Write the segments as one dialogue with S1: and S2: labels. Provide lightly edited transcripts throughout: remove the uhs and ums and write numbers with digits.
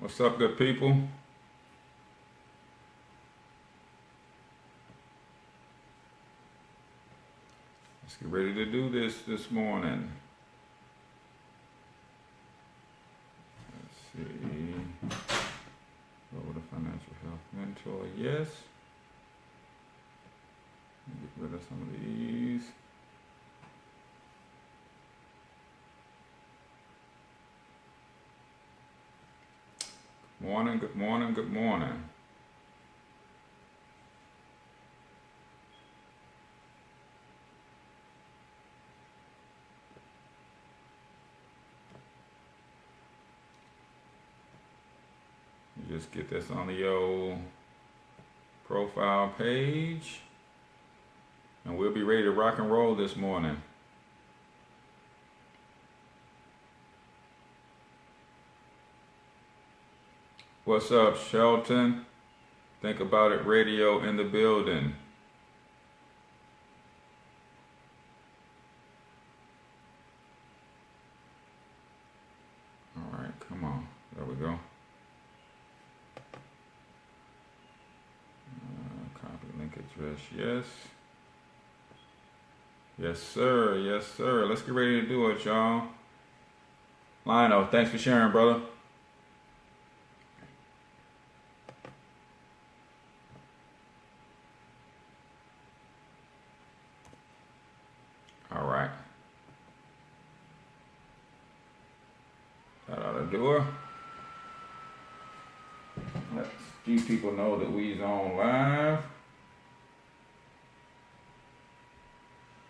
S1: What's up, good people? Let's get ready to do this morning. Let's see. Go with a financial health mentor. Yes. Get rid of some of these. Morning, good morning, good morning. You just get this on your profile page, and we'll be ready to rock and roll this morning. What's up, Shelton? Think About It Radio in the building. All right, come on. There we go. Copy link address, yes. Yes, sir. Yes, sir. Let's get ready to do it, y'all. Lionel, thanks for sharing, brother. All right. That ought to do her. Let these people know that we's on live.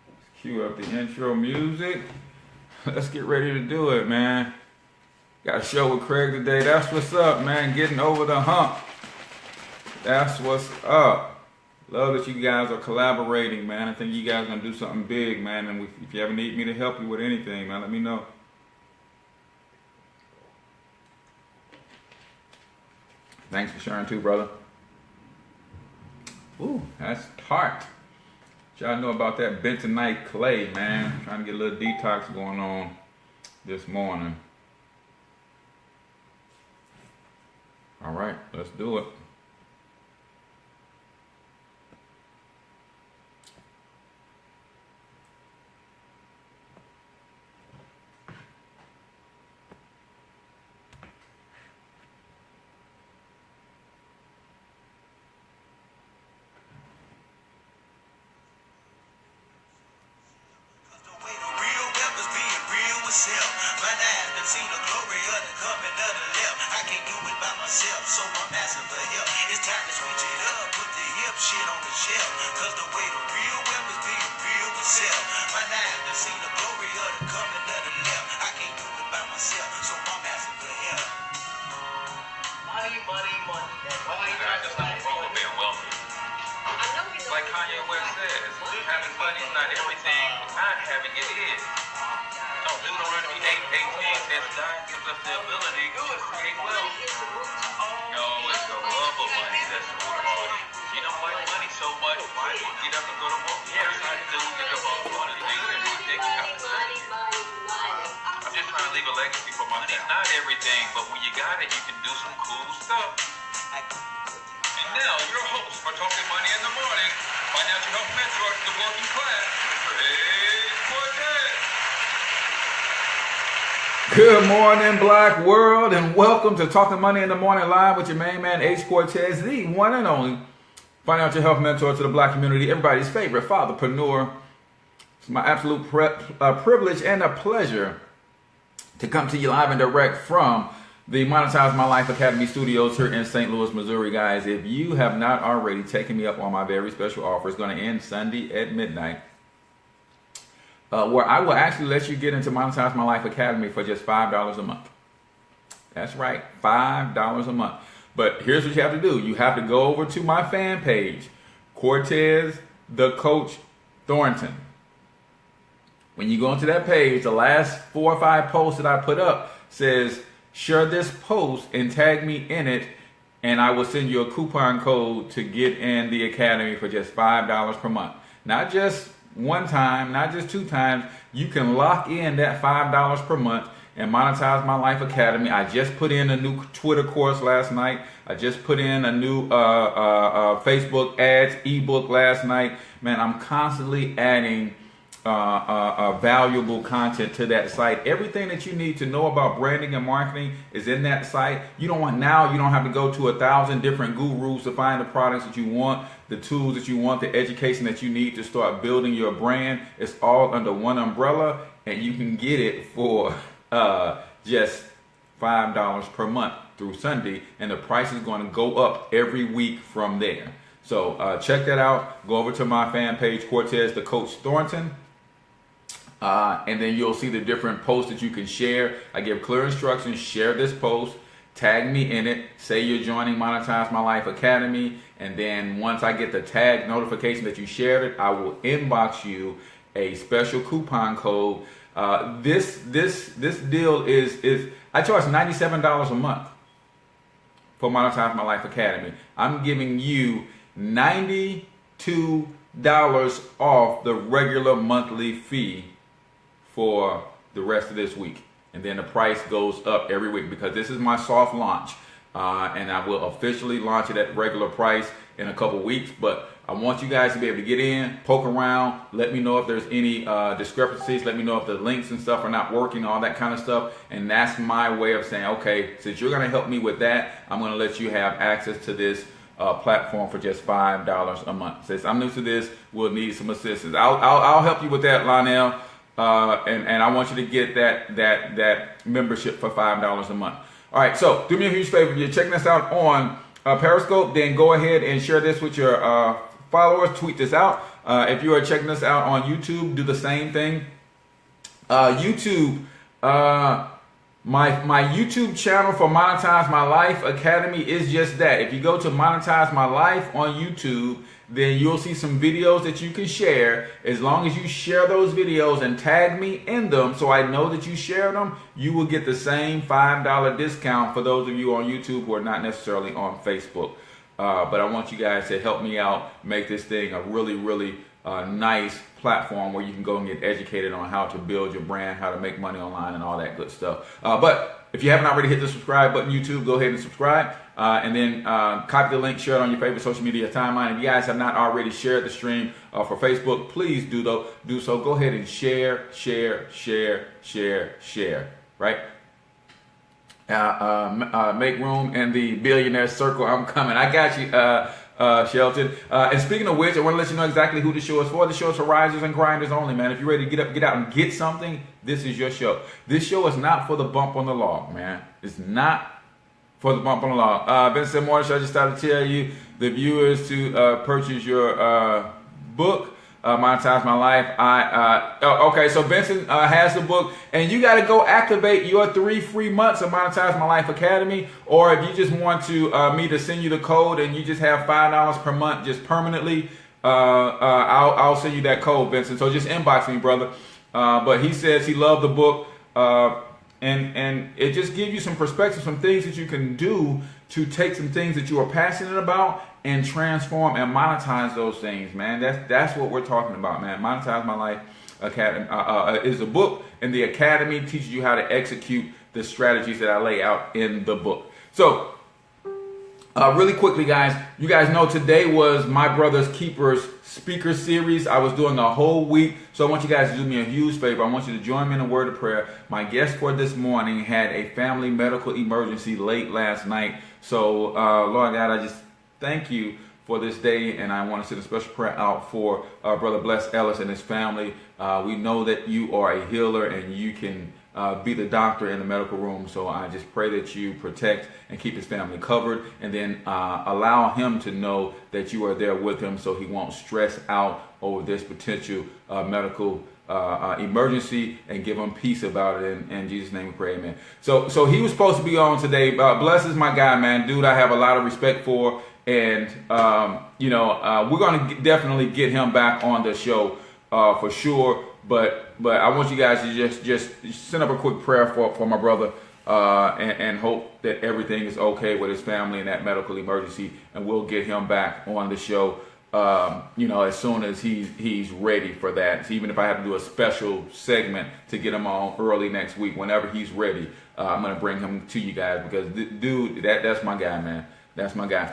S1: Let's cue up the intro music. Let's get ready to do it, man. Got a show with Craig today. That's what's up, man. Getting over the hump. That's what's up. Love that you guys are collaborating, man. I think you guys are going to do something big, man. And if you ever need me to help you with anything, man, let me know. Thanks for sharing too, brother. Ooh, that's tart. Y'all know about that bentonite clay, man. Trying to get a little detox going on this morning. All right, let's do it. Good morning, Black World, and welcome to Talking Money in the Morning Live with your main man, Ace Cortez, the one and only financial health mentor to the Black community, everybody's favorite fatherpreneur. It's my absolute privilege and a pleasure to come to you live and direct from the Monetize My Life Academy studios here in St. Louis, Missouri. Guys, if you have not already taken me up on my very special offer, it's going to end Sunday at midnight. Where I will actually let you get into Monetize My Life Academy for just $5 a month. That's right, $5 a month. But here's what you have to do. You have to go over to my fan page, Cortez the Coach Thornton. When you go into that page, the last 4 or 5 posts that I put up says, share this post and tag me in it, and I will send you a coupon code to get in the academy for just $5 per month. Not just one time, not just 2 times. You can lock in that $5 per month and Monetize My Life Academy. I just put in a new Twitter course last night. I just put in a new Facebook ads ebook last night. Man, I'm constantly adding valuable content to that site. Everything that you need to know about branding and marketing is in that site. You don't have to go to 1,000 different gurus to find the products that you want, the tools that you want, the education that you need to start building your brand. It's all under one umbrella, and you can get it for just $5 per month through Sunday, and the price is going to go up every week from there. So check that out. Go over to my fan page, Cortez the Coach Thornton. And then you'll see the different posts that you can share. I give clear instructions. Share this post, tag me in it, say you're joining Monetize My Life Academy, and then once I get the tag notification that you shared it, I will inbox you a special coupon code. This deal is I charge $97 a month for Monetize My Life Academy. I'm giving you $92 off the regular monthly fee for the rest of this week, and then the price goes up every week because this is my soft launch, and I will officially launch it at regular price in a couple weeks. But I want you guys to be able to get in, poke around, let me know if there's any discrepancies, let me know if the links and stuff are not working, all that kind of stuff. And that's my way of saying, okay, since you're going to help me with that, I'm going to let you have access to this platform for just $5 a month. Since I'm new to this, we'll need some assistance. I'll help you with that, Lionel. And I want you to get that membership for $5 a month. All right, so do me a huge favor. If you're checking us out on Periscope, then go ahead and share this with your followers. Tweet this out. If you are checking us out on YouTube, do the same thing. YouTube, my YouTube channel for Monetize My Life Academy is just that. If you go to Monetize My Life on YouTube, then you'll see some videos that you can share. As long as you share those videos and tag me in them so I know that you shared them, you will get the same $5 discount for those of you on YouTube who are not necessarily on Facebook. But I want you guys to help me out, make this thing a really, really nice platform where you can go and get educated on how to build your brand, how to make money online, and all that good stuff. But if you haven't already hit the subscribe button, YouTube, go ahead and subscribe. And then copy the link, share it on your favorite social media timeline. If you guys have not already shared the stream for Facebook, please do so. Go ahead and share, right? Make room in the billionaire circle. I'm coming. I got you, Shelton. And speaking of which, I want to let you know exactly who the show is for. The show is for risers and grinders only, man. If you're ready to get up, get out, and get something, this is your show. This show is not for the bump on the log, man. It's not for the bump on the log. Vincent Morris, I just started to tell you, the viewers, to purchase your book, Monetize My Life. Okay, so Vincent has the book, and you got to go activate your 3 free months of Monetize My Life Academy. Or if you just want to me to send you the code and you just have $5 per month just permanently, I'll send you that code, Vincent. So just inbox me, brother. But he says he loved the book. And it just gives you some perspective, some things that you can do to take some things that you are passionate about and transform and monetize those things, man. That's what we're talking about, man. Monetize My Life Academy is a book, and the Academy teaches you how to execute the strategies that I lay out in the book. So, really quickly, guys, you guys know today was My Brother's Keeper's speaker series. I was doing a whole week, so I want you guys to do me a huge favor. I want you to join me in a word of prayer. My guest for this morning had a family medical emergency late last night. So, Lord God, I just thank you for this day, and I want to send a special prayer out for Brother Bless Ellis and his family. We know that you are a healer and you can be the doctor in the medical room. So I just pray that you protect and keep his family covered, and then allow him to know that you are there with him so he won't stress out over this potential medical emergency, and give him peace about it. In Jesus' name we pray, amen. So he was supposed to be on today. Bless is my guy, man. Dude, I have a lot of respect for. And, we're going to definitely get him back on the show for sure. But I want you guys to just send up a quick prayer for my brother and hope that everything is okay with his family in that medical emergency. And we'll get him back on the show as soon as he's ready for that. So even if I have to do a special segment to get him on early next week, whenever he's ready, I'm going to bring him to you guys, because dude, that's my guy, man. That's my guy.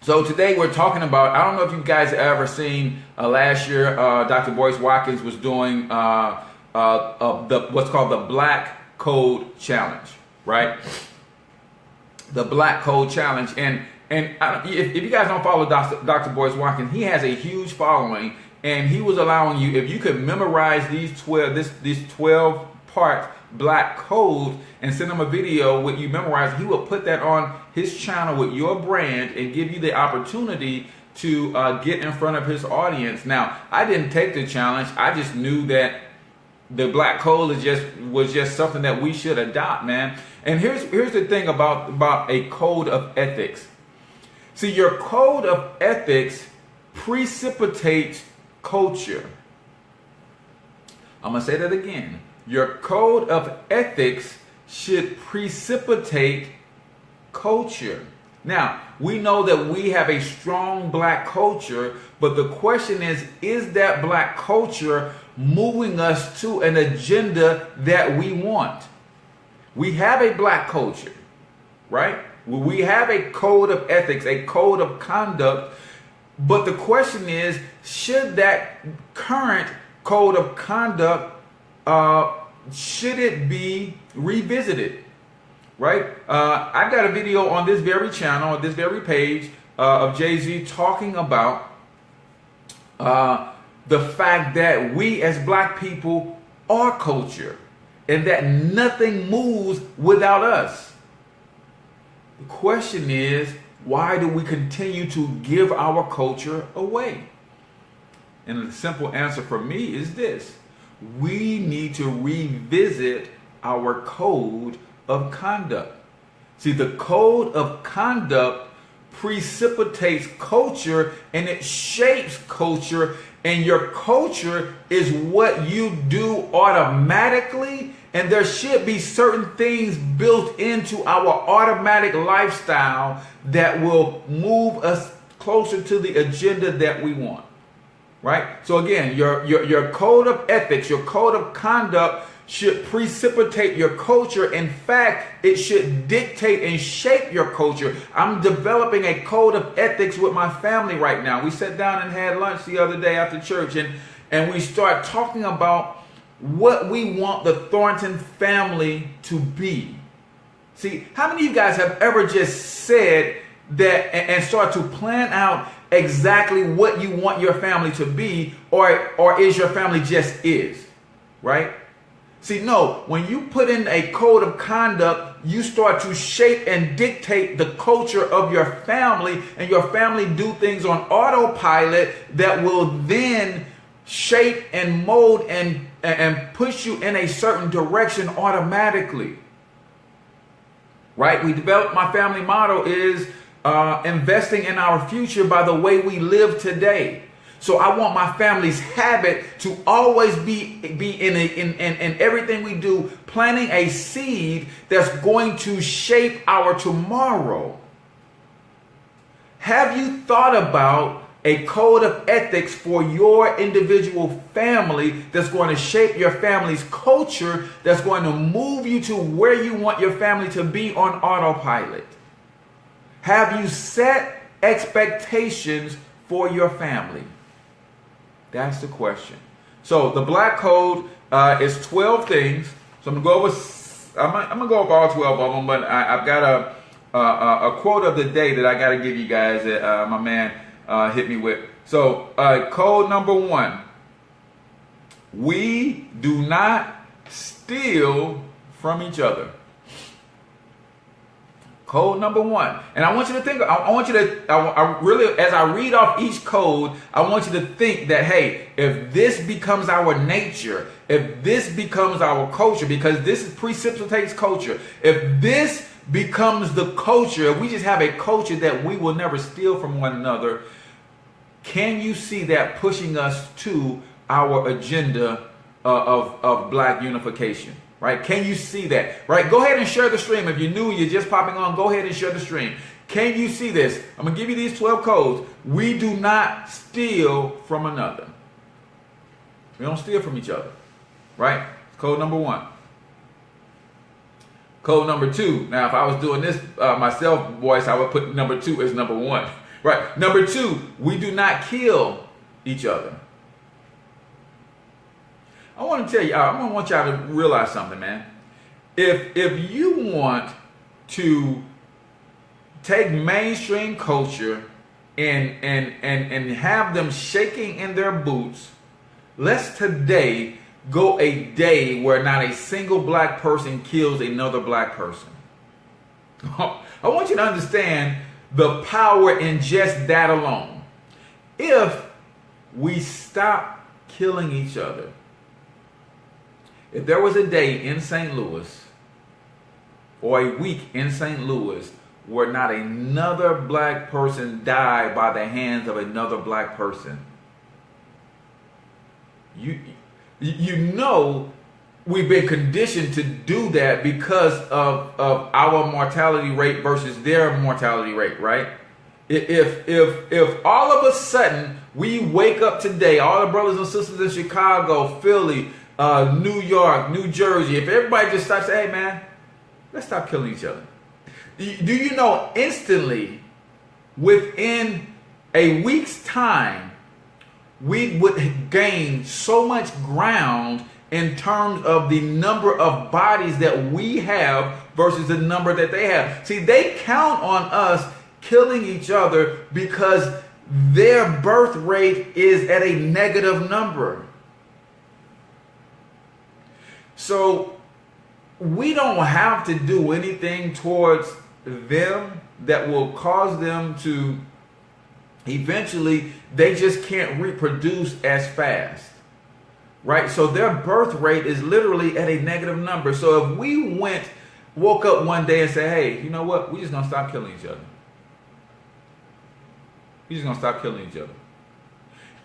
S1: So today we're talking about, I don't know if you guys have ever seen, last year, Dr. Boyce Watkins was doing what's called the Black Code Challenge, right? The Black Code Challenge. And if you guys don't follow Dr. Boyce Watkins, he has a huge following, and he was allowing you, if you could memorize these 12 part black code and send him a video with you memorized, he will put that on his channel with your brand and give you the opportunity to get in front of his audience. Now, I didn't take the challenge. I just knew that the black code was just something that we should adopt, man. And here's the thing about a code of ethics. See, your code of ethics precipitates culture. I'm going to say that again. Your code of ethics should precipitate culture. Now, we know that we have a strong black culture, but the question is that black culture moving us to an agenda that we want? We have a black culture, right? We have a code of ethics, a code of conduct, but the question is, should that current code of conduct, should it be revisited, right? I've got a video on this very channel, on this very page of Jay-Z talking about the fact that we as black people are culture and that nothing moves without us. The question is, why do we continue to give our culture away? And the simple answer for me is this: we need to revisit our code of conduct. See, the code of conduct precipitates culture, and it shapes culture, and your culture is what you do automatically, and there should be certain things built into our automatic lifestyle that will move us closer to the agenda that we want. Right? So again, your code of ethics, your code of conduct should precipitate your culture. In fact, it should dictate and shape your culture. I'm developing a code of ethics with my family right now. We sat down and had lunch the other day after church, and we start talking about what we want the Thornton family to be. See, how many of you guys have ever just said that and start to plan out exactly what you want your family to be, or is your family just is, right? See, no, when you put in a code of conduct, you start to shape and dictate the culture of your family, and your family do things on autopilot that will then shape and mold and push you in a certain direction automatically, right? We developed, my family motto is investing in our future by the way we live today. So I want my family's habit to always be in everything we do, planting a seed that's going to shape our tomorrow. Have you thought about a code of ethics for your individual family that's going to shape your family's culture, that's going to move you to where you want your family to be on autopilot? Have you set expectations for your family? That's the question. So the black code is 12 things. So I'm gonna go over all 12 of them, but I've got a quote of the day that I got to give you guys that my man hit me with. So code number 1: we do not steal from each other. Code number 1. And I want you to think, I really, as I read off each code, I want you to think that, hey, if this becomes our nature, if this becomes our culture, because this precipitates culture, if this becomes the culture, if we just have a culture that we will never steal from one another, can you see that pushing us to our agenda of black unification? Right? Can you see that? Right? Go ahead and share the stream. If you're new, you're just popping on, go ahead and share the stream. Can you see this? I'm going to give you these 12 codes. We do not steal from another. We don't steal from each other. Right? Code number 1. Code number 2. Now, if I was doing this myself, Boyce, I would put number 2 as number 1. Right? Number 2, we do not kill each other. I want to tell you, I want y'all to realize something, man. If you want to take mainstream culture and have them shaking in their boots, let's today go a day where not a single black person kills another black person. I want you to understand the power in just that alone. If we stop killing each other, if there was a day in St. Louis or a week in St. Louis where not another black person died by the hands of another black person, you know we've been conditioned to do that because of our mortality rate versus their mortality rate, right? If all of a sudden we wake up today, all the brothers and sisters in Chicago, Philly, New York, New Jersey, if everybody just starts saying, hey man, let's stop killing each other. Do you know instantly, within a week's time, we would gain so much ground in terms of the number of bodies that we have versus the number that they have. See, they count on us killing each other because their birth rate is at a negative number. So we don't have to do anything towards them that will cause them to eventually, they just can't reproduce as fast. Right? So their birth rate is literally at a negative number. So if we woke up one day and said, hey, you know what? We're just going to stop killing each other. We're just going to stop killing each other.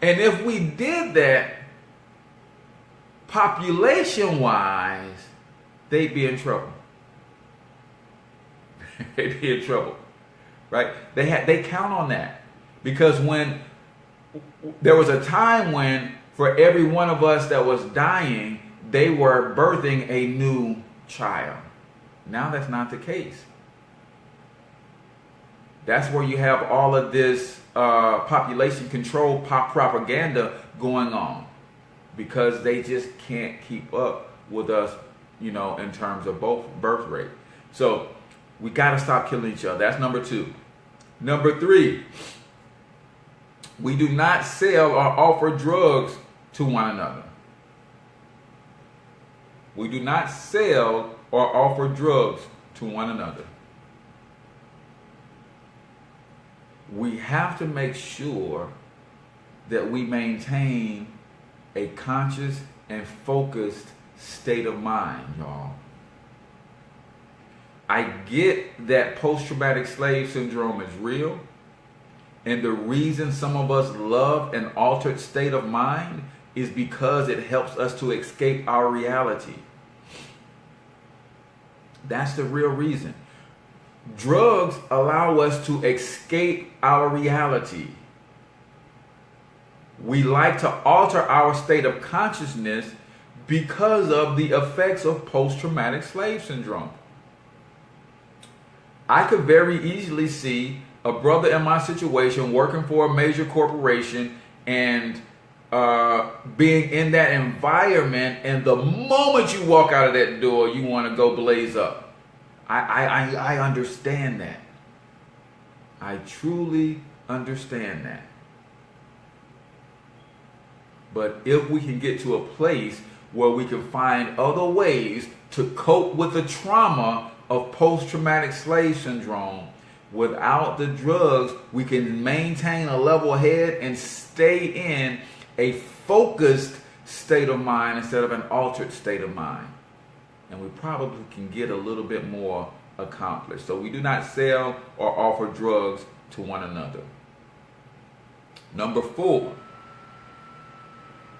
S1: And if we did that, population-wise, they'd be in trouble. They'd be in trouble. Right? They count on that. Because when there was a time when for every one of us that was dying, they were birthing a new child. Now that's not the case. That's where you have all of this population control propaganda going on, because they just can't keep up with us, in terms of both birth rate. So we got to stop killing each other. That's number 2. Number 3, we do not sell or offer drugs to one another. We do not sell or offer drugs to one another. We have to make sure that we maintain a conscious and focused state of mind, y'all. I get that post-traumatic slave syndrome is real. And the reason some of us love an altered state of mind is because it helps us to escape our reality. That's the real reason. Drugs allow us to escape our reality. We like to alter our state of consciousness because of the effects of post-traumatic slave syndrome. I could very easily see a brother in my situation working for a major corporation and being in that environment, and the moment you walk out of that door, you want to go blaze up. I understand that. I truly understand that. But if we can get to a place where we can find other ways to cope with the trauma of post-traumatic slave syndrome, without the drugs, we can maintain a level head and stay in a focused state of mind instead of an altered state of mind. And we probably can get a little bit more accomplished. So we do not sell or offer drugs to one another. Number 4,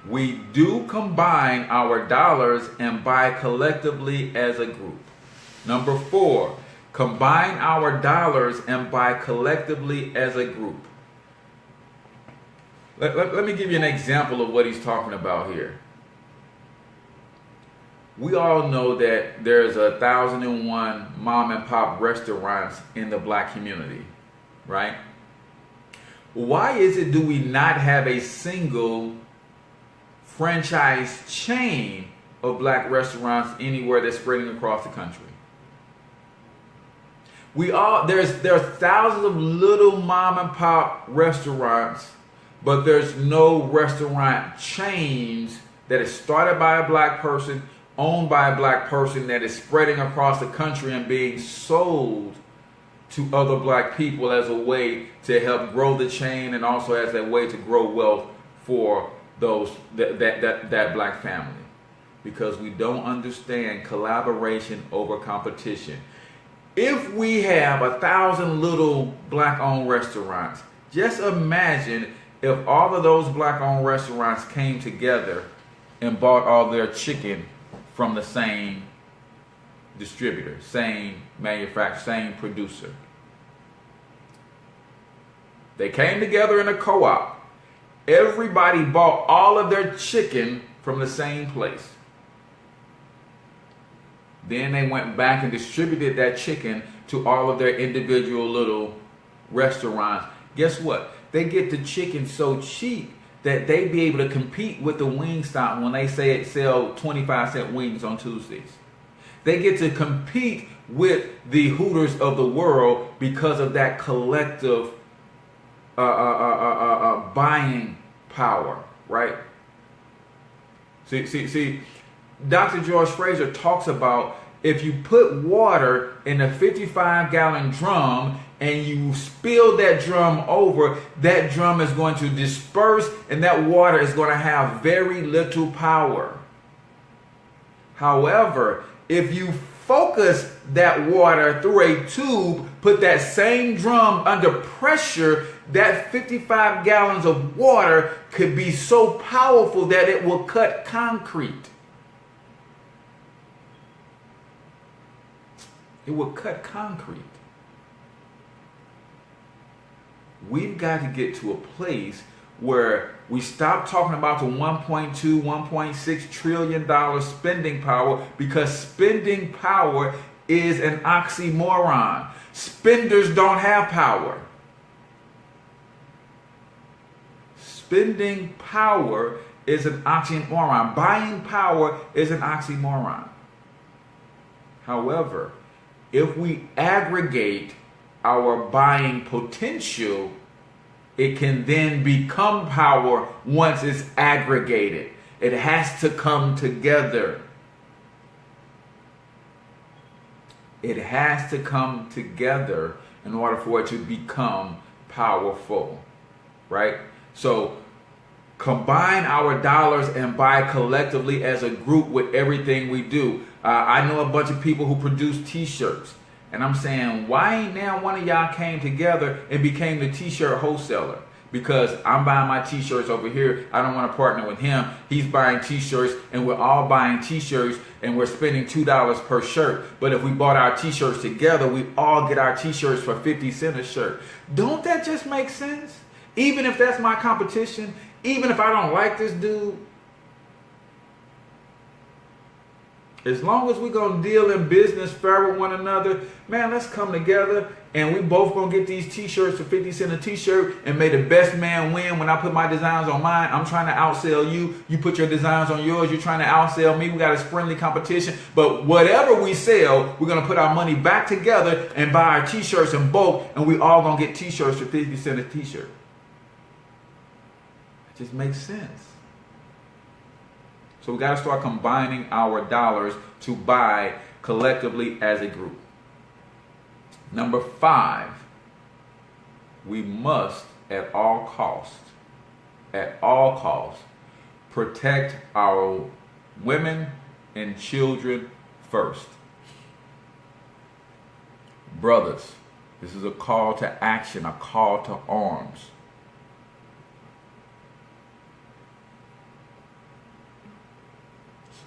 S1: we do combine our dollars and buy collectively as a group. Number 4, Combine our dollars and buy collectively as a group. Let me give you an example of what he's talking about here. We all know that there's 1,001 mom and pop restaurants in the black community, right? Why is it do we not have a single franchise chain of black restaurants anywhere that's spreading across the country? There are thousands of little mom and pop restaurants, but there's no restaurant chains that is started by a black person, owned by a black person, that is spreading across the country and being sold to other black people as a way to help grow the chain, and also as a way to grow wealth for that black family. Because we don't understand collaboration over competition. If we have 1,000 little black-owned restaurants, just imagine if all of those black-owned restaurants came together and bought all their chicken from the same distributor, same manufacturer, same producer. They came together in a co-op. Everybody bought all of their chicken from the same place. Then they went back and distributed that chicken to all of their individual little restaurants. Guess what? They get the chicken so cheap that they be able to compete with the Wingstop when they say it sell 25-cent wings on Tuesdays. They get to compete with the Hooters of the world because of that collective buying power, right? See, Dr. George Fraser talks about if you put water in a 55-gallon drum and you spill that drum over, that drum is going to disperse and that water is going to have very little power. However, if you focus that water through a tube, put that same drum under pressure, that 55 gallons of water could be so powerful that it will cut concrete. It will cut concrete. We've got to get to a place where we stop talking about the $1.2, $1.6 trillion spending power, because spending power is an oxymoron. Spenders don't have power. Spending power is an oxymoron. Buying power is an oxymoron. However, if we aggregate our buying potential, it can then become power once it's aggregated. It has to come together. It has to come together in order for it to become powerful, right? So combine our dollars and buy collectively as a group with everything we do. I know a bunch of people who produce t-shirts. And I'm saying, why ain't now one of y'all came together and became the t-shirt wholesaler? Because I'm buying my t-shirts over here. I don't want to partner with him. He's buying t-shirts, and we're all buying t-shirts, and we're spending $2 per shirt. But if we bought our t-shirts together, we all get our t-shirts for 50 cents a shirt. Don't that just make sense? Even if that's my competition, even if I don't like this dude, as long as we're going to deal in business fair with one another, man, let's come together and we both going to get these t-shirts for 50 cents a t-shirt, and may the best man win. When I put my designs on mine, I'm trying to outsell you. You put your designs on yours, you're trying to outsell me. We got a friendly competition. But whatever we sell, we're going to put our money back together and buy our t-shirts in bulk, and we all going to get t-shirts for 50 cents a t-shirt. It just makes sense. So we got to start combining our dollars to buy collectively as a group. Number 5, we must at all costs, protect our women and children first. Brothers, this is a call to action, a call to arms.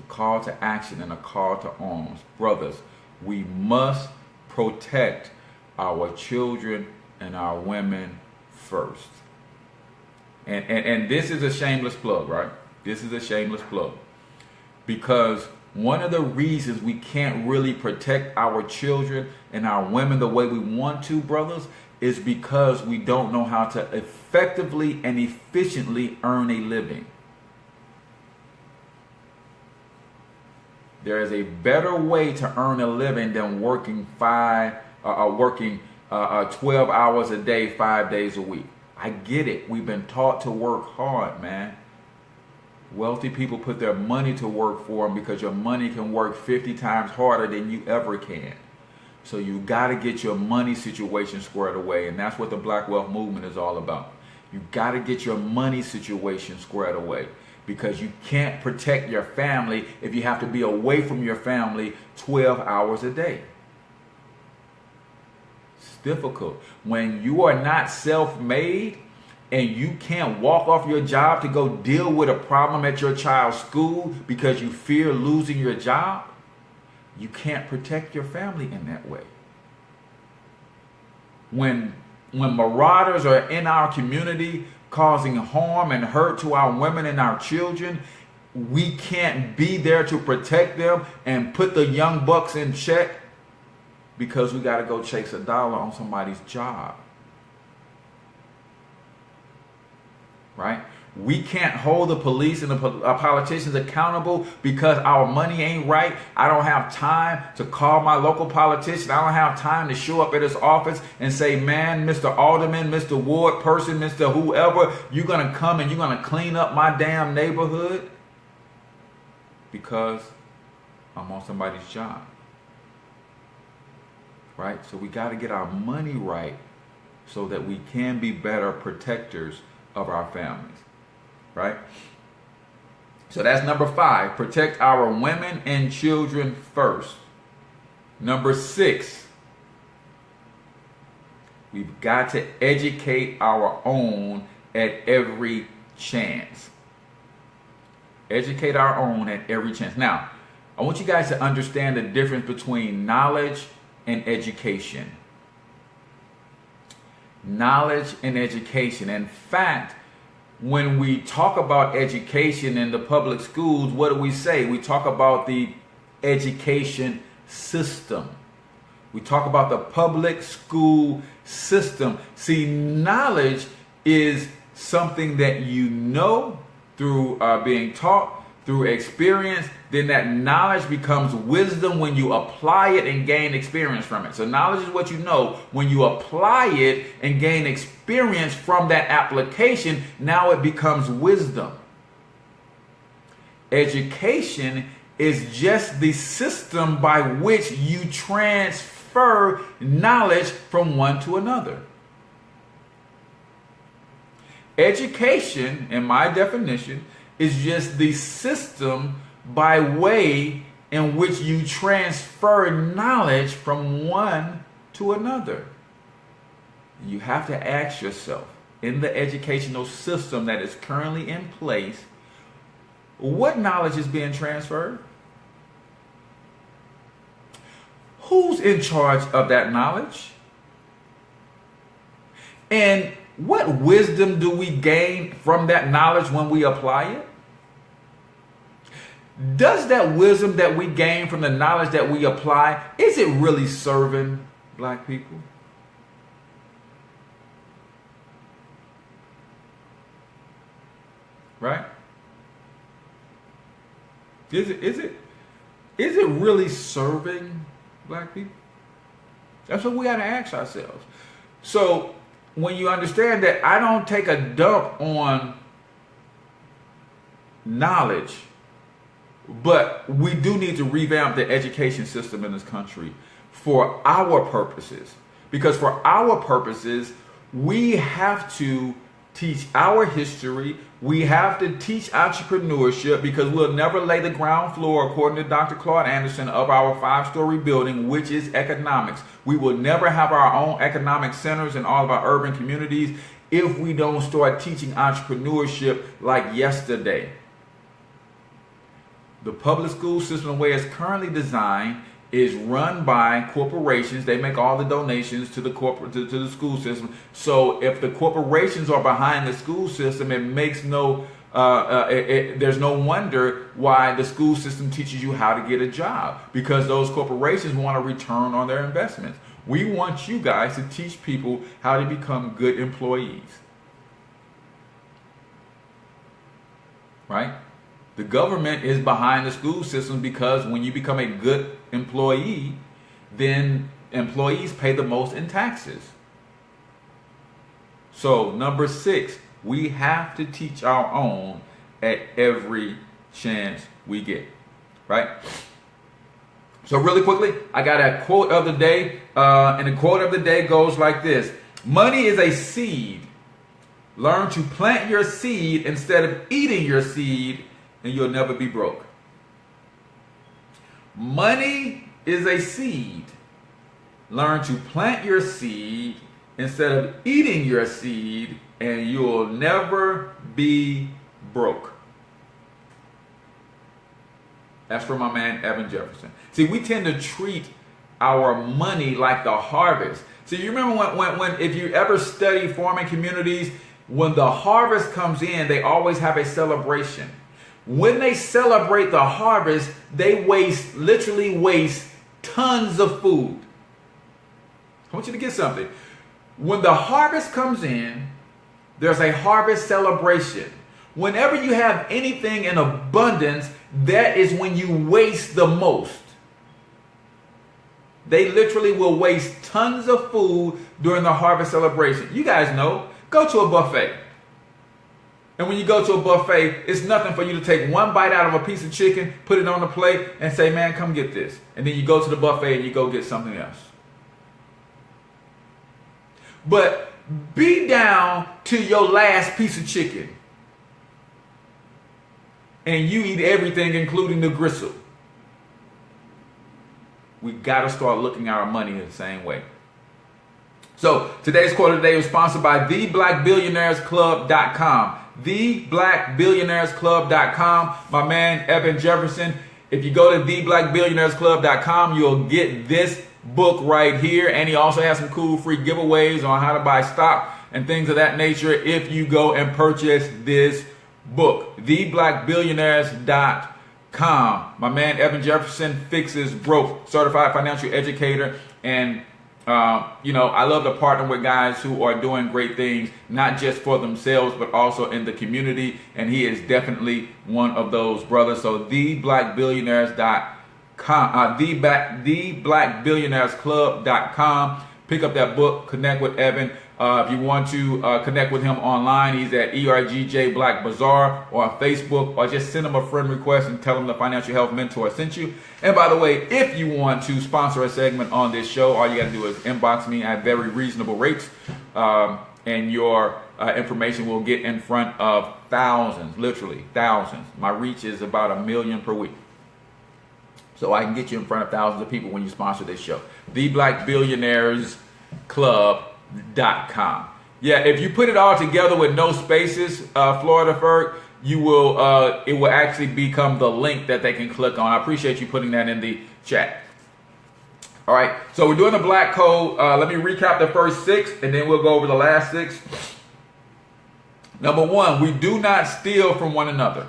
S1: Call to action and a call to arms. Brothers, we must protect our children and our women first. And this is a shameless plug, right? This is a shameless plug. Because one of the reasons we can't really protect our children and our women the way we want to, brothers, is because we don't know how to effectively and efficiently earn a living. There is a better way to earn a living than working 12 hours a day, 5 days a week. I get it. We've been taught to work hard, man. Wealthy people put their money to work for them because your money can work 50 times harder than you ever can. So you got to get your money situation squared away, and that's what the Black Wealth Movement is all about. You got to get your money situation squared away, because you can't protect your family if you have to be away from your family 12 hours a day. It's difficult. When you are not self-made and you can't walk off your job to go deal with a problem at your child's school because you fear losing your job, you can't protect your family in that way. When marauders are in our community causing harm and hurt to our women and our children, we can't be there to protect them and put the young bucks in check because we got to go chase a dollar on somebody's job. Right? We can't hold the police and the politicians accountable because our money ain't right. I don't have time to call my local politician. I don't have time to show up at his office and say, man, Mr. Alderman, Mr. Ward person, Mr. whoever, you're going to come and you're going to clean up my damn neighborhood because I'm on somebody's job. Right? So we got to get our money right so that we can be better protectors of our families. Right? So that's number 5. Protect our women and children first. Number 6. We've got to educate our own at every chance. Educate our own at every chance. Now, I want you guys to understand the difference between knowledge and education. Knowledge and education. In fact, when we talk about education in the public schools, what do we say? We talk about the education system. We talk about the public school system. See, knowledge is something that you know through being taught, through experience. Then that knowledge becomes wisdom when you apply it and gain experience from it. So knowledge is what you know. When you apply it and gain experience from that application, now it becomes wisdom. Education is just the system by which you transfer knowledge from one to another. Education, in my definition, is just the system by way in which you transfer knowledge from one to another. You have to ask yourself, in the educational system that is currently in place, what knowledge is being transferred? Who's in charge of that knowledge? And what wisdom do we gain from that knowledge when we apply it? Does that wisdom that we gain from the knowledge that we apply, is it really serving black people? Right? Is it really serving black people? That's what we got to ask ourselves. So when you understand that I don't take a dump on knowledge, but we do need to revamp the education system in this country for our purposes. Because for our purposes, we have to teach our history. We have to teach entrepreneurship, because we'll never lay the ground floor, according to Dr. Claude Anderson, of our 5-story building, which is economics. We will never have our own economic centers in all of our urban communities if we don't start teaching entrepreneurship like yesterday. The public school system, the way it's currently designed, is run by corporations. They make all the donations to the to the school system. So if the corporations are behind the school system, it makes no there's no wonder why the school system teaches you how to get a job, because those corporations want a return on their investments. We want you guys to teach people how to become good employees. Right? The government is behind the school system because when you become a good employee, then employees pay the most in taxes. So number 6, we have to teach our own at every chance we get. Right? So really quickly, I got a quote of the day, and the quote of the day goes like this: money is a seed. Learn to plant your seed instead of eating your seed, and you'll never be broke. Money is a seed. Learn to plant your seed instead of eating your seed, and you'll never be broke. That's from my man Evan Jefferson. See, we tend to treat our money like the harvest. So you remember when if you ever study farming communities, when the harvest comes in, they always have a celebration. When they celebrate the harvest, they literally waste tons of food. I want you to get something. When the harvest comes in, there's a harvest celebration. Whenever you have anything in abundance, that is when you waste the most. They literally will waste tons of food during the harvest celebration. You guys know, go to a buffet. And when you go to a buffet, it's nothing for you to take one bite out of a piece of chicken, put it on the plate, and say, man, come get this. And then you go to the buffet and you go get something else. But be down to your last piece of chicken, and you eat everything, including the gristle. We got to start looking at our money the same way. So today's quote of the day was sponsored by theblackbillionairesclub.com. Theblackbillionairesclub.com. My man Evan Jefferson. If you go to theblackbillionairesclub.com, you'll get this book right here, and he also has some cool free giveaways on how to buy stock and things of that nature if you go and purchase this book. theblackbillionaires.com. My man Evan Jefferson fixes broke, certified financial educator, and I love to partner with guys who are doing great things, not just for themselves, but also in the community. And he is definitely one of those brothers. So theblackbillionaires.com, theblackbillionairesclub.com. Pick up that book, connect with Evan. If you want to connect with him online, he's at ERGJ Black Bazaar or on Facebook, or just send him a friend request and tell him the Financial Health Mentor sent you. And by the way, if you want to sponsor a segment on this show, all you got to do is inbox me at very reasonable rates, and your information will get in front of thousands, literally thousands. My reach is about 1 million per week. So I can get you in front of thousands of people when you sponsor this show. theblackbillionairesclub.com. Yeah, if you put it all together with no spaces, Florida Ferg, you will it will actually become the link that they can click on. I appreciate you putting that in the chat. All right, so we're doing the black code. Let me recap the first 6, and then we'll go over the last 6. Number 1, we do not steal from one another.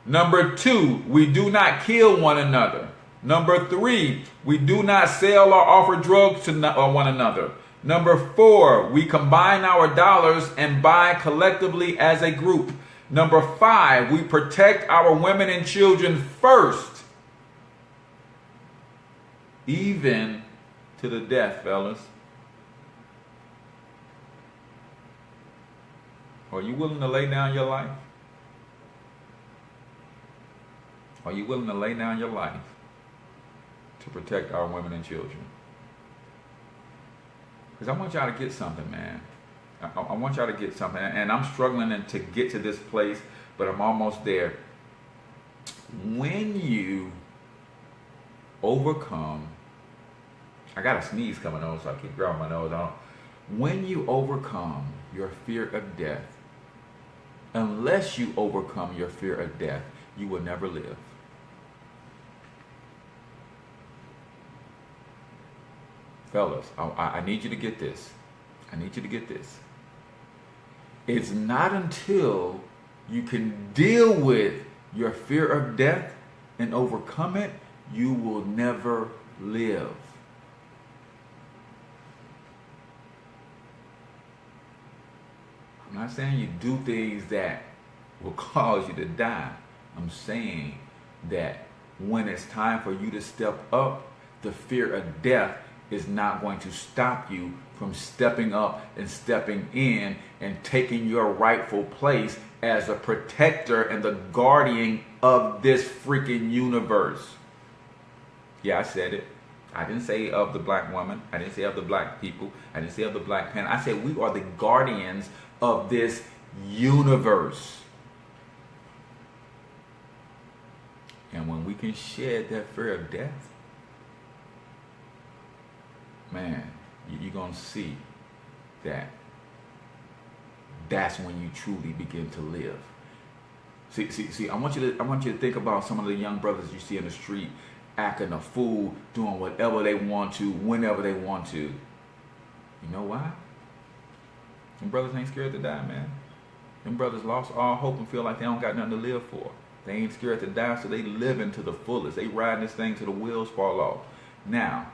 S1: Number 2, we do not kill one another. Number 3, we do not sell or offer drugs to one another. Number 4, we combine our dollars and buy collectively as a group. Number 5, we protect our women and children first, even to the death, fellas. Are you willing to lay down your life? Are you willing to lay down your life to protect our women and children? Because I want y'all to get something, man. I want y'all to get something. And I'm struggling to get to this place, but I'm almost there. When you overcome, I got a sneeze coming on, so I keep grabbing my nose on. When you overcome your fear of death, unless you overcome your fear of death, you will never live. Fellas, I need you to get this. I need you to get this. It's not until you can deal with your fear of death and overcome it, you will never live. I'm not saying you do things that will cause you to die. I'm saying that when it's time for you to step up, the fear of death is not going to stop you from stepping up and stepping in and taking your rightful place as a protector and the guardian of this freaking universe. Yeah, I said it. I didn't say of the black woman. I didn't say of the black people. I didn't say of the black pen. I said we are the guardians of this universe. And when we can shed that fear of death, man, you're going to see that that's when you truly begin to live. See, I want you to think about some of the young brothers you see in the street acting a fool, doing whatever they want to, whenever they want to. You know why? Them brothers ain't scared to die, man. Them brothers lost all hope and feel like they don't got nothing to live for. They ain't scared to die, so they living to the fullest. They riding this thing till the wheels fall off. Now,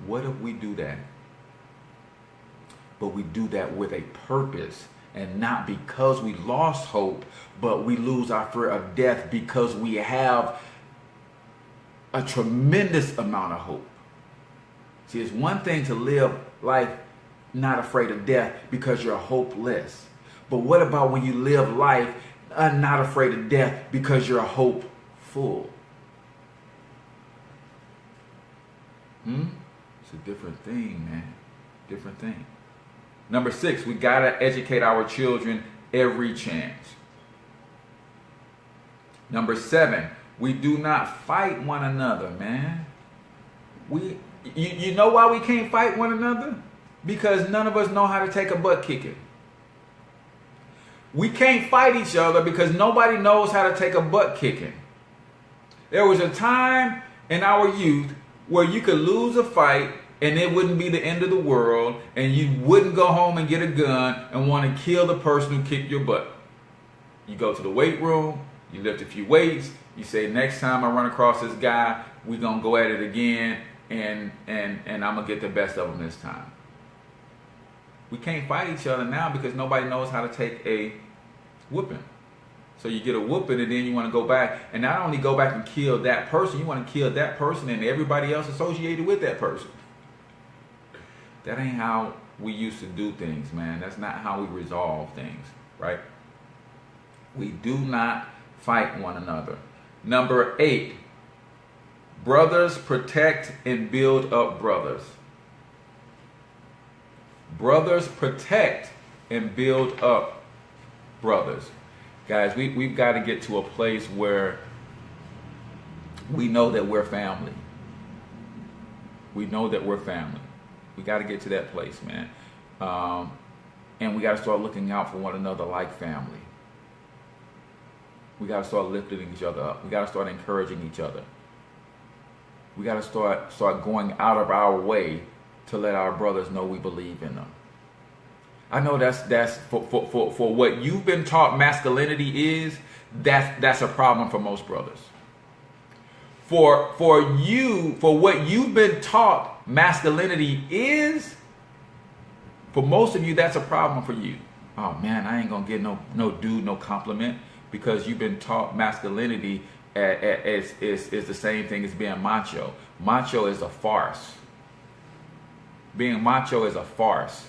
S1: what if we do that? But we do that with a purpose, and not because we lost hope, but we lose our fear of death because we have a tremendous amount of hope. See, it's one thing to live life not afraid of death because you're hopeless. But what about when you live life not afraid of death because you're hopeful? It's a different thing, man. Different thing. Number 6, we gotta educate our children every chance. Number 7, we do not fight one another, man. You know why we can't fight one another? Because none of us know how to take a butt kicking. We can't fight each other because nobody knows how to take a butt kicking. There was a time in our youth where you could lose a fight and it wouldn't be the end of the world, and you wouldn't go home and get a gun and want to kill the person who kicked your butt. You go to the weight room, you lift a few weights, you say, next time I run across this guy, we're going to go at it again, and I'm going to get the best of him this time. We can't fight each other now because nobody knows how to take a whooping. So you get a whooping and then you want to go back and not only go back and kill that person, you want to kill that person and everybody else associated with that person. That ain't how we used to do things, man. That's not how we resolve things, right? We do not fight one another. Number 8, brothers protect and build up brothers. Brothers protect and build up brothers. Guys, we've got to get to a place where we know that we're family. We know that we're family. We got to get to that place, man. And we got to start looking out for one another like family. We got to start lifting each other up. We got to start encouraging each other. We got to start going out of our way to let our brothers know we believe in them. I know that's for what you've been taught masculinity is, that's a problem for most brothers. For what you've been taught masculinity is, for most of you, that's a problem for you. Oh man, I ain't gonna get no dude, no compliment, because you've been taught masculinity is the same thing as being macho. Macho is a farce. Being macho is a farce.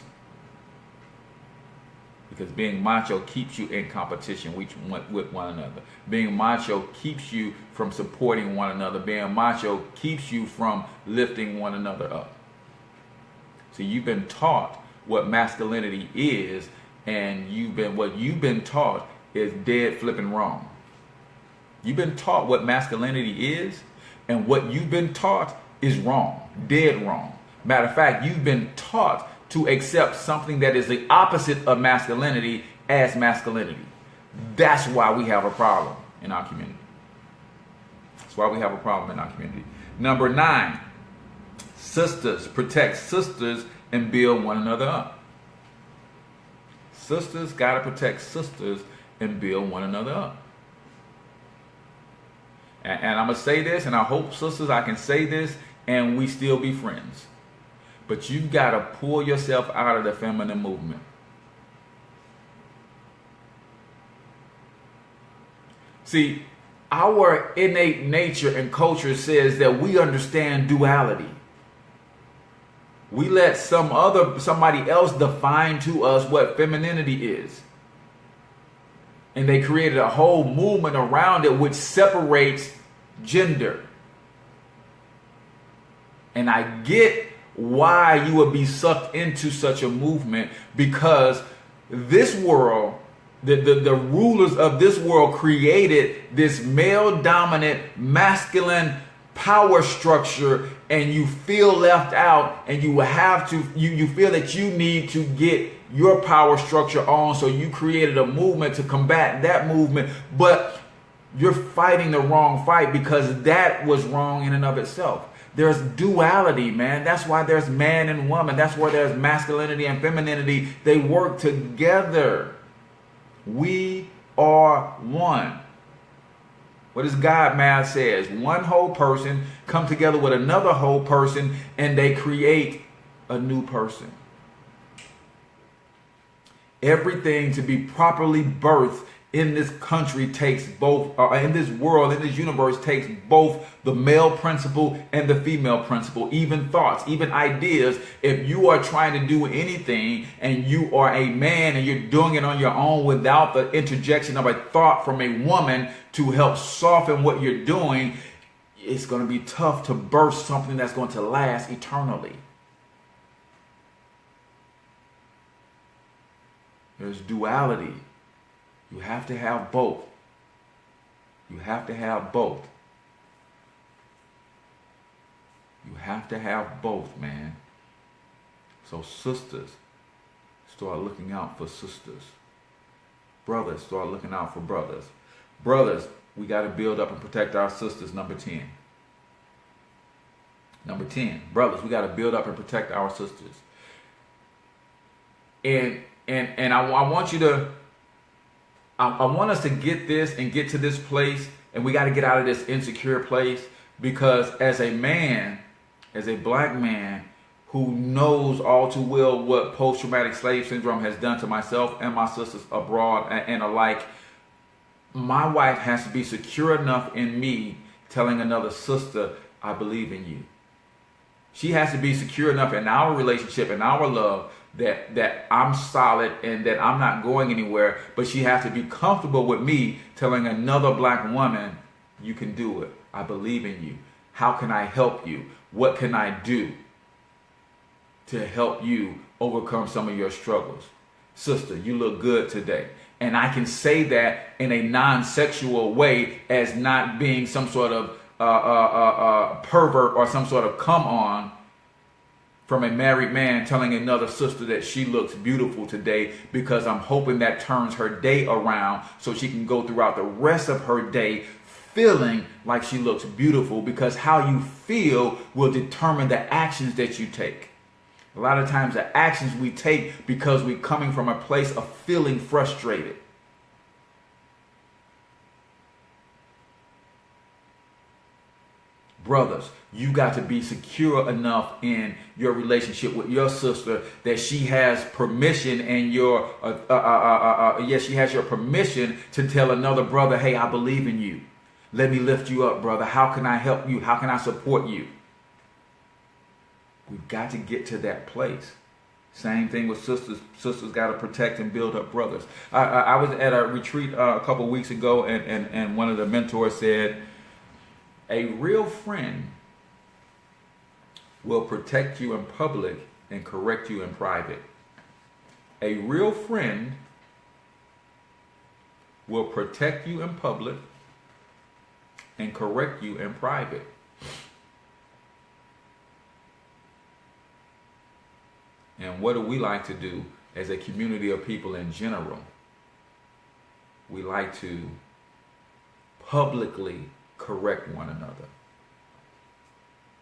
S1: Because being macho keeps you in competition with one another. Being macho keeps you from supporting one another. Being macho keeps you from lifting one another up. So you've been taught what masculinity is, and what you've been taught is dead flipping wrong. You've been taught what masculinity is, and what you've been taught is wrong, dead wrong. Matter of fact, you've been taught to accept something that is the opposite of masculinity as masculinity. That's why we have a problem in our community. That's why we have a problem in our community. Number 9, Sisters, protect sisters and build one another up. Sisters got to protect sisters and build one another up. And I'm going to say this, and I hope, sisters, I can say this and we still be friends. But you've got to pull yourself out of the feminine movement. See, our innate nature and culture says that we understand duality. We let somebody else define to us what femininity is. And they created a whole movement around it which separates gender. And I get why you would be sucked into such a movement, because this world, the rulers of this world created this male dominant masculine power structure, and you feel left out, and you feel that you need to get your power structure on, so you created a movement to combat that movement, but you're fighting the wrong fight, because that was wrong in and of itself. There's duality, man. That's why there's man and woman. That's where there's masculinity and femininity. They work together. We are one. What does God math says? One whole person come together with another whole person, and they create a new person. Everything to be properly birthed in this country takes both, in this world, in this universe, takes both the male principle and the female principle. Even thoughts, even ideas. If you are trying to do anything and you are a man and you're doing it on your own without the interjection of a thought from a woman to help soften what you're doing, it's going to be tough to birth something that's going to last eternally. There's duality. You have to have both. You have to have both. You have to have both, man. So sisters, start looking out for sisters. Brothers, start looking out for brothers. Brothers, we got to build up and protect our sisters. Number 10. Number 10. Brothers, we got to build up and protect our sisters. And I want you to, I want us to get this and get to this place, and we got to get out of this insecure place, because as a man, as a black man who knows all too well what post-traumatic slave syndrome has done to myself and my sisters abroad and alike, my wife has to be secure enough in me telling another sister, I believe in you. She has to be secure enough in our relationship and our love that I'm solid and that I'm not going anywhere, but she has to be comfortable with me telling another black woman, you can do it. I believe in you. How can I help you? What can I do to help you overcome some of your struggles? Sister, you look good today. And I can say that in a non-sexual way, as not being some sort of pervert or some sort of come on from a married man telling another sister that she looks beautiful today, because I'm hoping that turns her day around so she can go throughout the rest of her day feeling like she looks beautiful, because how you feel will determine the actions that you take. A lot of times the actions we take because we're coming from a place of feeling frustrated. Brothers, you got to be secure enough in your relationship with your sister that she has permission, and she has your permission to tell another brother, hey, I believe in you. Let me lift you up, brother. How can I help you? How can I support you? We've got to get to that place. Same thing with sisters. Sisters got to protect and build up brothers. I was at a retreat a couple weeks ago, and one of the mentors said, a real friend will protect you in public and correct you in private. A real friend will protect you in public and correct you in private. And what do we like to do as a community of people in general? We like to publicly correct one another.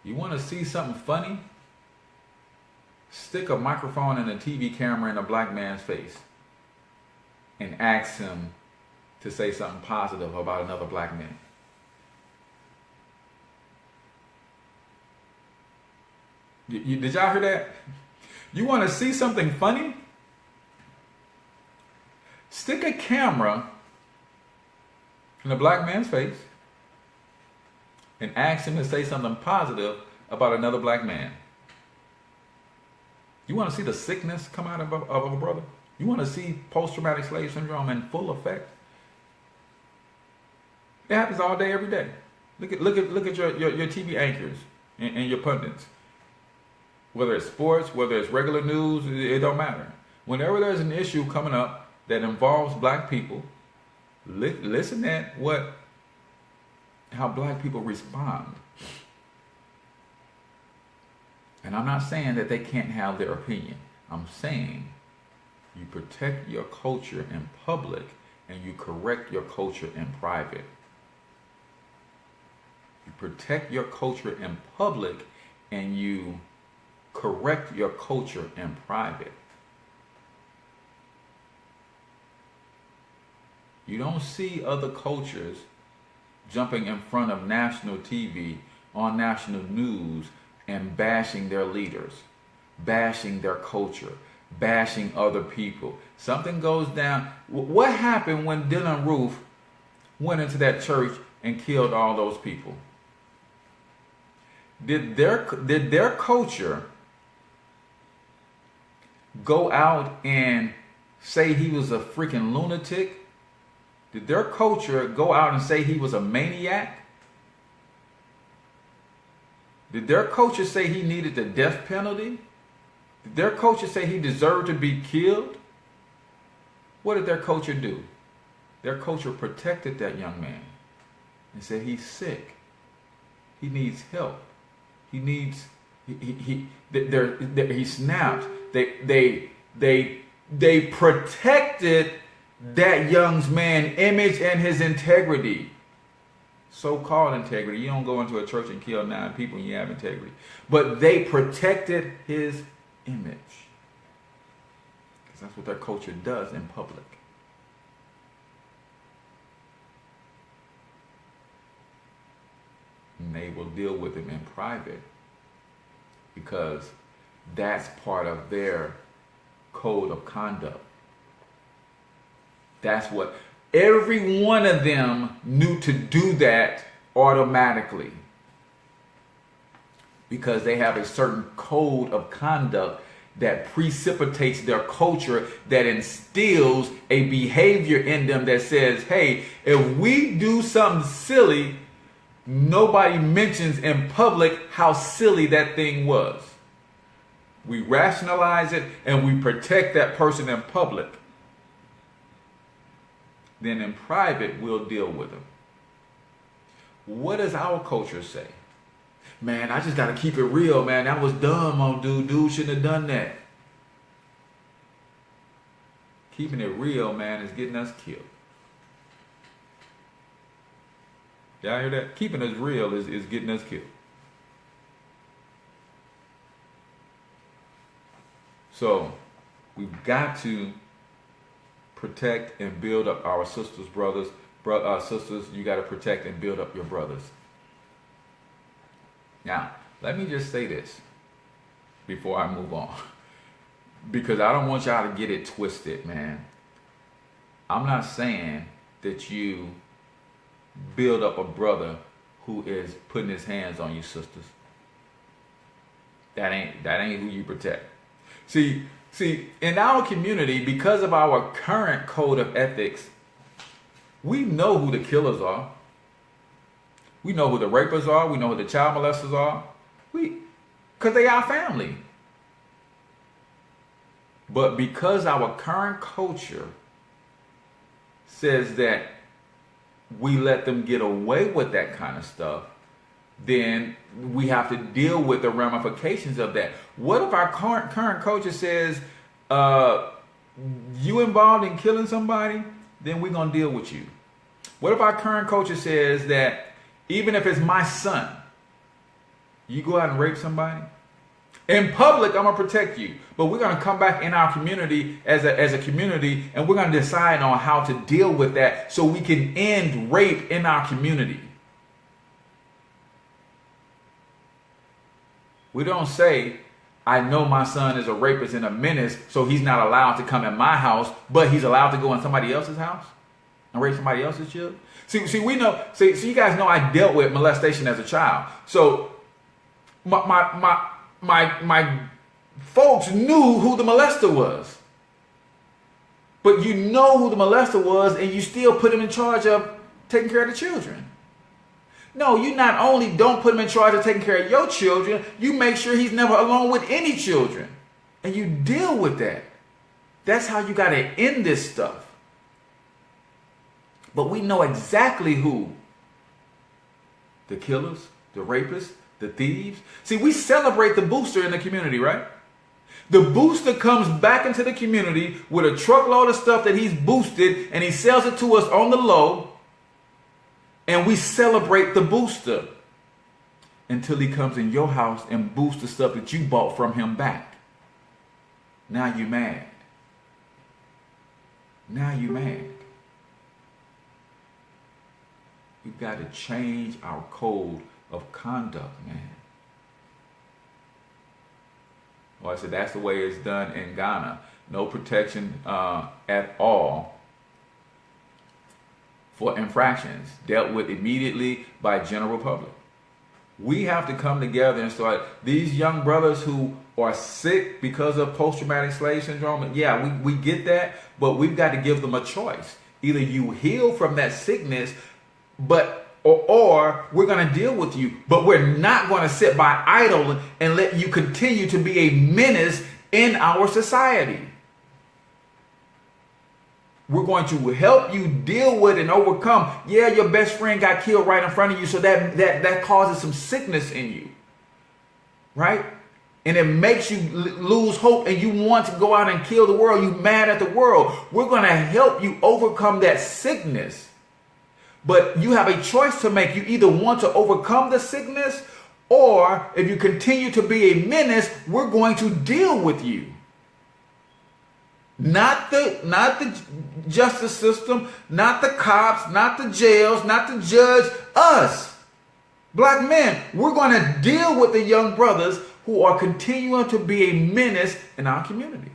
S1: You want to see something funny? stick a microphone and a TV camera in a black man's face and ask him to say something positive about another black man. Did y'all hear that? You want to see something funny? Stick a camera in a black man's face and ask him to say something positive about another black man. You want to see the sickness come out of a brother? You want to see post-traumatic slave syndrome in full effect? It happens all day, every day. Look at your TV anchors and your pundits. Whether it's sports, whether it's regular news, it don't matter. Whenever there's an issue coming up that involves black people, listen at how black people respond. And I'm not saying that they can't have their opinion. I'm saying you protect your culture in public and you correct your culture in private. You protect your culture in public and you correct your culture in private. You don't see other cultures jumping in front of national TV on national news and bashing their leaders, bashing their culture, bashing other people. Something goes down. What happened when Dylan Roof went into that church and killed all those people? Did their culture go out and say he was a freaking lunatic? Did their culture go out and say he was a maniac? Did their culture say he needed the death penalty? Did their culture say he deserved to be killed? What did their culture do? Their culture protected that young man and said he's sick. He needs help. He needs he snapped. They protected that young man's image and his integrity. So-called integrity. You don't go into a church and kill 9 people and you have integrity. But they protected his image. Because that's what their culture does in public. And they will deal with him in private. Because that's part of their code of conduct. That's what every one of them knew to do that automatically. Because they have a certain code of conduct that precipitates their culture, that instills a behavior in them that says, hey, if we do something silly, nobody mentions in public how silly that thing was. We rationalize it and we protect that person in public. Then in private, we'll deal with them. What does our culture say? Man, I just got to keep it real, man. That was dumb, oh, dude. Dude shouldn't have done that. Keeping it real, man, is getting us killed. Y'all hear that? Keeping us real is getting us killed. So, we've got to protect and build up our sisters, brothers. Sisters, you got to protect and build up your brothers. Now, let me just say this before I move on. Because I don't want y'all to get it twisted, man. I'm not saying that you build up a brother who is putting his hands on you, sisters. That ain't who you protect. See, in our community, because of our current code of ethics, we know who the killers are. We know who the rapers are. We know who the child molesters are. Because they are family. But because our current culture says that we let them get away with that kind of stuff, then we have to deal with the ramifications of that. What if our current culture says, you involved in killing somebody, then we're going to deal with you? What if our current culture says that even if it's my son, you go out and rape somebody, In public, I'm going to protect you. But we're going to come back in our community as a community, and we're going to decide on how to deal with that so we can end rape in our community. We don't say, I know my son is a rapist and a menace, so he's not allowed to come in my house, but he's allowed to go in somebody else's house and rape somebody else's children. See, we know. See, you guys know I dealt with molestation as a child. So my folks knew who the molester was. But you know who the molester was, and you still put him in charge of taking care of the children. No, you not only don't put him in charge of taking care of your children, you make sure he's never alone with any children. And you deal with that. That's how you got to end this stuff. But we know exactly who. The killers, the rapists, the thieves. See, we celebrate the booster in the community, right? The booster comes back into the community with a truckload of stuff that he's boosted, and he sells it to us on the low. And we celebrate the booster until he comes in your house and boosts the stuff that you bought from him back. Now you're mad. Now you're mad. We've got to change our code of conduct, man. Well, I said that's the way it's done in Ghana. No protection at all for infractions, dealt with immediately by general public. We have to come together and start. These young brothers who are sick because of post-traumatic slave syndrome, yeah, we get that, but we've got to give them a choice. Either you heal from that sickness, or we're going to deal with you, but we're not going to sit by idle and let you continue to be a menace in our society. We're going to help you deal with and overcome. Yeah, your best friend got killed right in front of you, so that causes some sickness in you, right? And it makes you lose hope, and you want to go out and kill the world. You're mad at the world. We're going to help you overcome that sickness. But you have a choice to make. You either want to overcome the sickness, or if you continue to be a menace, we're going to deal with you. Not the justice system, not the cops, not the jails, not the judge, us. Black men, we're going to deal with the young brothers who are continuing to be a menace in our community.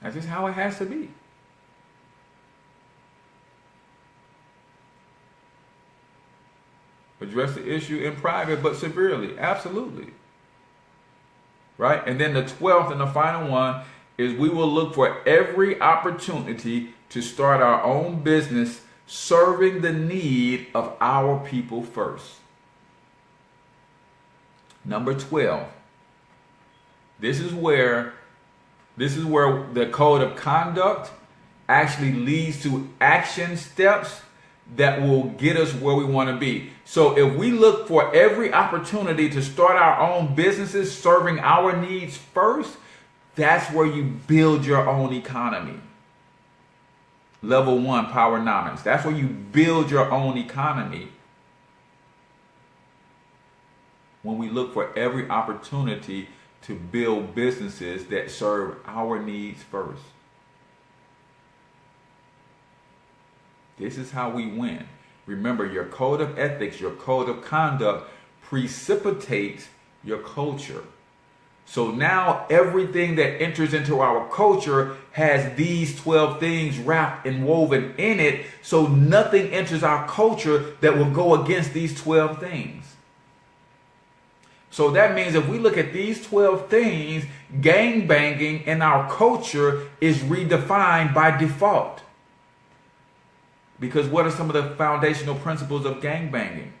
S1: That's just how it has to be. Address the issue in private, but severely. Absolutely. Right? And then the 12th and the final one is we will look for every opportunity to start our own business, serving the need of our people first. Number 12. This is where the code of conduct actually leads to action steps that will get us where we want to be. So if we look for every opportunity to start our own businesses, serving our needs first, that's where you build your own economy. Level 1, Powernomics. That's where you build your own economy. When we look for every opportunity to build businesses that serve our needs first. This is how we win. Remember, your code of ethics, your code of conduct precipitates your culture. So now everything that enters into our culture has these 12 things wrapped and woven in it. So nothing enters our culture that will go against these 12 things. So that means if we look at these 12 things, gangbanging in our culture is redefined by default. Because what are some of the foundational principles of gangbanging?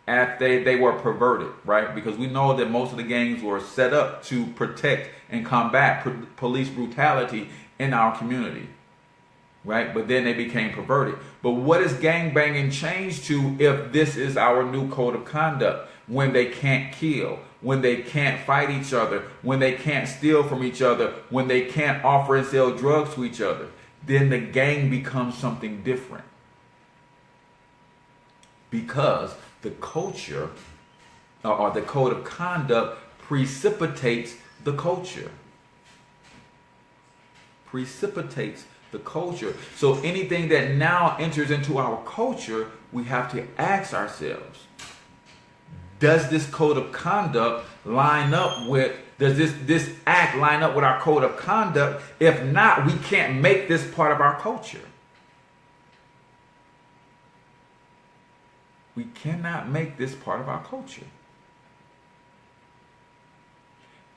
S1: They were perverted, right? Because we know that most of the gangs were set up to protect and combat police brutality in our community, right? But then they became perverted. But what is gangbanging changed to if this is our new code of conduct? When they can't kill, when they can't fight each other, when they can't steal from each other, when they can't offer and sell drugs to each other, then the gang becomes something different. Because the culture or the code of conduct precipitates the culture. Precipitates the culture. So anything that now enters into our culture, we have to ask ourselves, does this code of conduct line up with, does this act line up with our code of conduct? If not, we can't make this part of our culture. We cannot make this part of our culture.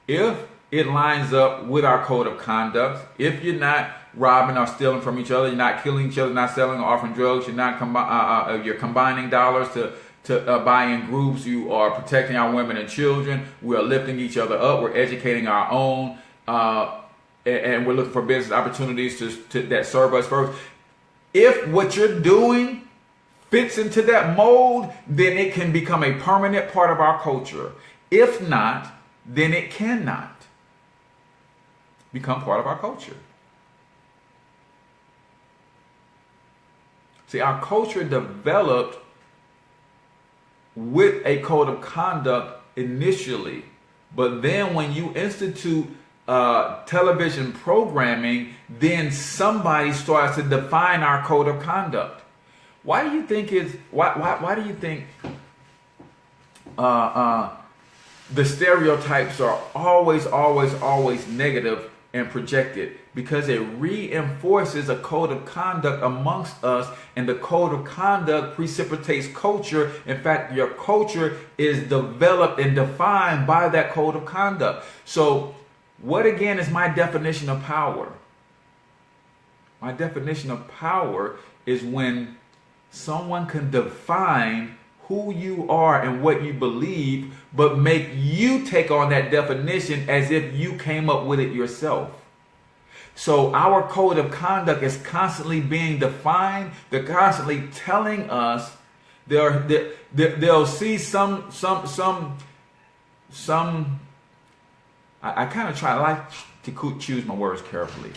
S1: If it lines up with our code of conduct, if you're not robbing or stealing from each other, you're not killing each other, not selling or offering drugs, you're not you're combining dollars to buy in groups, you are protecting our women and children, we are lifting each other up, we're educating our own, and we're looking for business opportunities that serve us first. If what you're doing fits into that mold, then it can become a permanent part of our culture. If not, then it cannot become part of our culture. See, our culture developed with a code of conduct initially, but then when you institute television programming, then somebody starts to define our code of conduct. Why do you think the stereotypes are always negative and projected? Because it reinforces a code of conduct amongst us, and the code of conduct precipitates culture. In fact, your culture is developed and defined by that code of conduct. So what again is my definition of power? My definition of power is when someone can define who you are and what you believe, but make you take on that definition as if you came up with it yourself. So our code of conduct is constantly being defined. They're constantly telling us. They'll see some. I kind of like to choose my words carefully,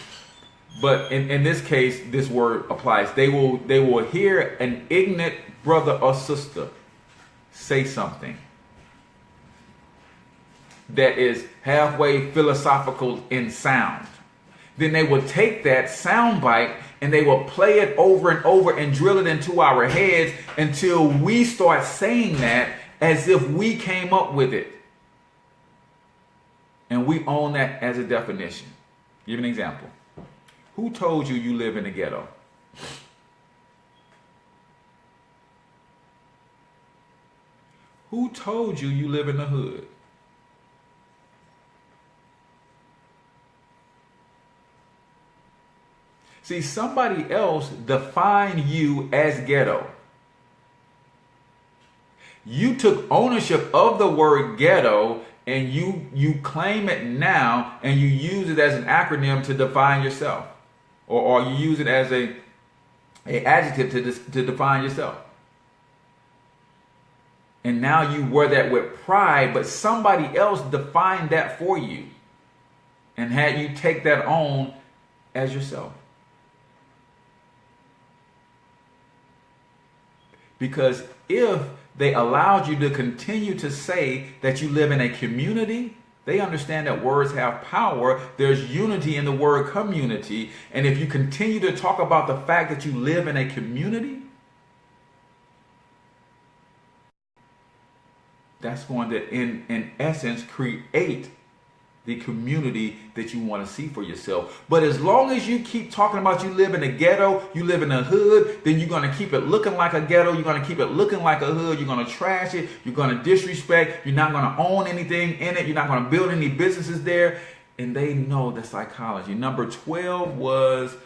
S1: but in this case, this word applies. They will hear an ignorant brother or sister say something that is halfway philosophical in sound. Then they will take that sound bite and they will play it over and over and drill it into our heads until we start saying that as if we came up with it. And we own that as a definition. Give an example. Who told you you live in the ghetto? Who told you you live in the hood? See, somebody else defined you as ghetto. You took ownership of the word ghetto and you claim it now and you use it as an acronym to define yourself. Or you use it as a adjective to define yourself. And now you wear that with pride, but somebody else defined that for you and had you take that on as yourself. Because if they allowed you to continue to say that you live in a community, they understand that words have power. There's unity in the word community. And if you continue to talk about the fact that you live in a community, that's going to, in essence, create the community that you want to see for yourself. But as long as you keep talking about you live in a ghetto, you live in a hood, then you're going to keep it looking like a ghetto. You're going to keep it looking like a hood. You're going to trash it. You're going to disrespect. You're not going to own anything in it. You're not going to build any businesses there. And they know the psychology. Number 12 was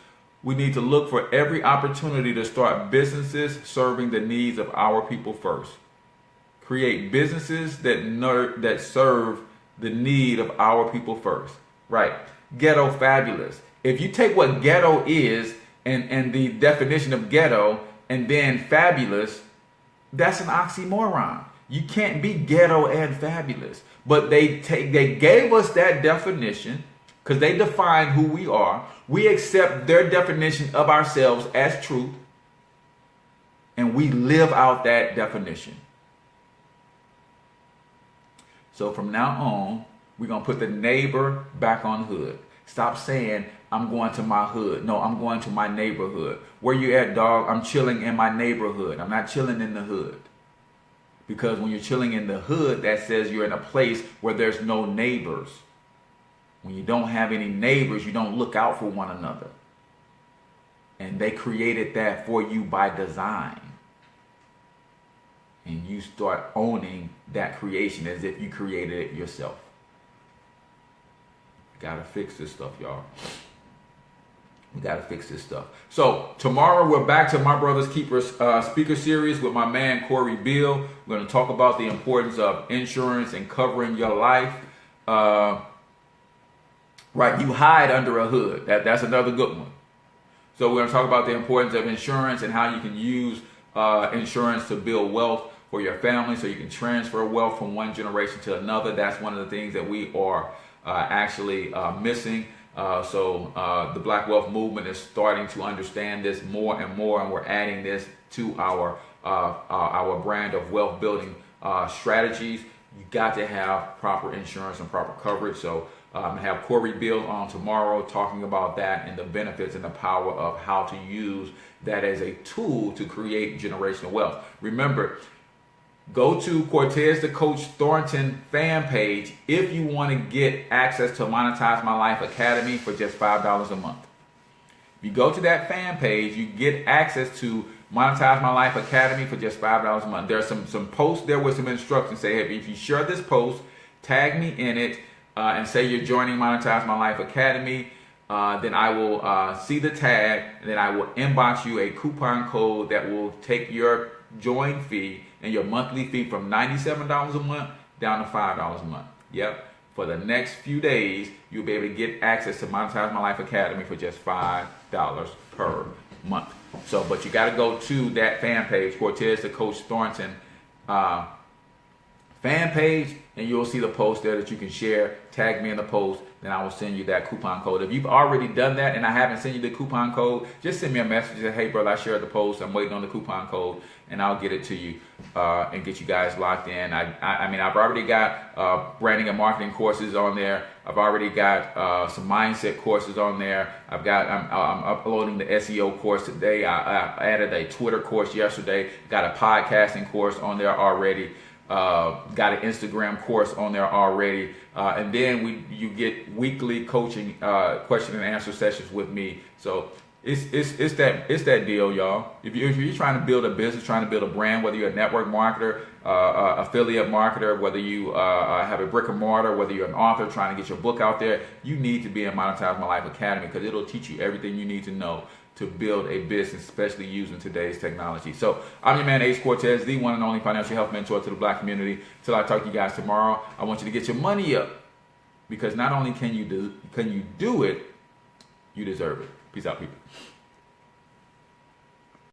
S1: we need to look for every opportunity to start businesses serving the needs of our people first. Create businesses that serve the need of our people first. Right. Ghetto fabulous. If you take what ghetto is and the definition of ghetto and then fabulous, that's an oxymoron. You can't be ghetto and fabulous. But they gave us that definition because they define who we are. We accept their definition of ourselves as truth, and we live out that definition. So from now on, we're going to put the neighbor back on hood. Stop saying, I'm going to my hood. No, I'm going to my neighborhood. Where you at, dog? I'm chilling in my neighborhood. I'm not chilling in the hood. Because when you're chilling in the hood, that says you're in a place where there's no neighbors. When you don't have any neighbors, you don't look out for one another. And they created that for you by design. And you start owning that creation as if you created it yourself. Gotta fix this stuff, y'all. We gotta fix this stuff. So tomorrow we're back to My Brother's Keepers speaker series with my man Corey Beal. We're gonna talk about the importance of insurance and covering your life. Right, you hide under a hood. That's another good one. So we're gonna talk about the importance of insurance and how you can use insurance to build wealth for your family, so you can transfer wealth from one generation to another. That's one of the things that we are actually missing. So the Black Wealth Movement is starting to understand this more and more, and we're adding this to our brand of wealth building strategies. You got to have proper insurance and proper coverage. So I have Corey Beal on tomorrow talking about that and the benefits and the power of how to use that as a tool to create generational wealth. Remember, go to Cortez the Coach Thornton fan page if you want to get access to Monetize My Life Academy for just $5 a month. If you go to that fan page, you get access to Monetize My Life Academy for just $5 a month. There's some posts there with some instructions. Say, hey, if you share this post, tag me in it, and say you're joining Monetize My Life Academy, then I will see the tag, and then I will inbox you a coupon code that will take your join fee and your monthly fee from $97 a month down to $5 a month. Yep. For the next few days, you'll be able to get access to Monetize My Life Academy for just $5 per month. So, but you got to go to that fan page, Cortez the Coach Thornton fan page, and you'll see the post there that you can share. Tag me in the post, then I will send you that coupon code. If you've already done that and I haven't sent you the coupon code, just send me a message and say, hey brother, I shared the post, I'm waiting on the coupon code, and I'll get it to you and get you guys locked in. I mean, I've already got branding and marketing courses on there. I've already got some mindset courses on there. I'm uploading the SEO course today. I added a Twitter course yesterday. Got a podcasting course on there already. Got an Instagram course on there already, and then you get weekly coaching question and answer sessions with me. So it's that deal, y'all. If you're trying to build a business, trying to build a brand, whether you're a network marketer, affiliate marketer, whether you have a brick and mortar, whether you're an author trying to get your book out there, you need to be in Monetize My Life Academy, because it'll teach you everything you need to know to build a business, especially using today's technology. So I'm your man, Ace Cortez, the one and only financial health mentor to the Black community. Till I talk to you guys tomorrow, I want you to get your money up, because not only can you do it, you deserve it. Peace out, people.